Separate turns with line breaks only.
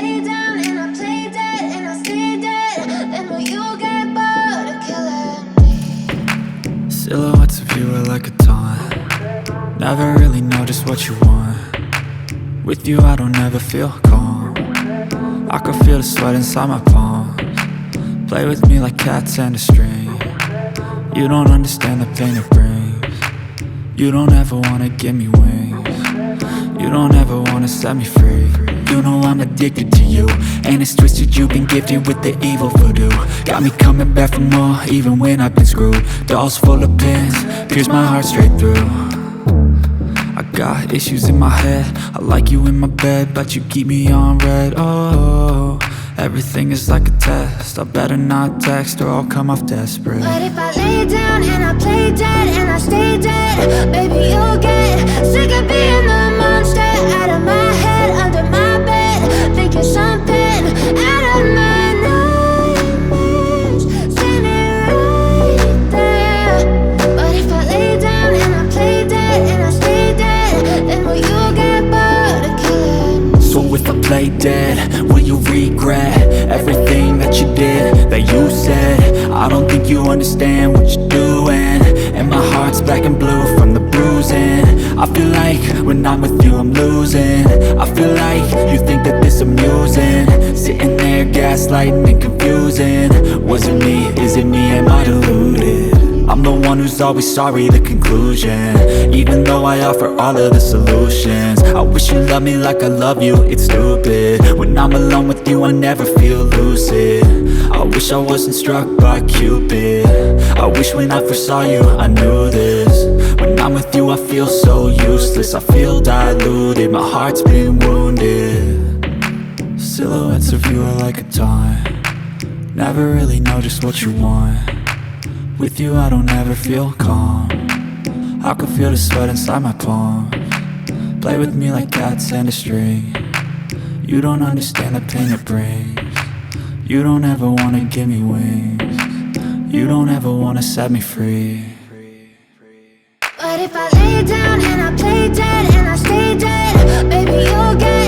lay down and I play dead and I stay dead, then will you get bored of killing me?
Silhouettes of you are like a taunt. Never really know just what you want. With you I don't ever feel calm. I can feel the sweat inside my palms. Play with me like cats and a string. You don't understand the pain it brings. You don't ever wanna give me wings. You don't ever wanna set me free. You know I'm addicted to you, and it's twisted, you've been gifted with the evil voodoo. Got me coming back for more, even when I've been screwed. Dolls full of pins, pierce my heart straight through. I got issues in my head, I like you in my bed, but you keep me on red. Oh, everything is like a test, I better not text or I'll come off desperate.
But if I lay down and I play dead and I stay dead, baby you'll get sick of being the monster out of my head, under my bed, thinking something out of my nightmares, standing right there. But if I lay down and I play dead and I stay dead, then will you get bored of killing me?
So if I play dead, will you regret everything that you did, that you said? I don't think you understand what you're doing, and my heart's black and blue from the bruising. I feel like when I'm with you I'm losing. I feel like you think that this amusing, sitting there gaslighting and confusing. Was it me? Is it me? Am I deluded? I'm the one who's always sorry, the conclusion, even though I offer all of the solutions. I wish you loved me like I love you, it's stupid. When I'm alone with you I never feel lucid. I wish I wasn't struck by Cupid. I wish when I first saw you I knew this. When I'm with you I feel so useless, I feel diluted, my heart's been wounded. Silhouettes of you are like a taunt. Never really know just what you want. With you I don't ever feel calm. I can feel the sweat inside my palms. Play with me like cats and a string. You don't understand the pain it brings. You don't ever wanna give me wings. You don't ever wanna set me free.
But if I lay down and I play dead and I stay dead, baby you'll get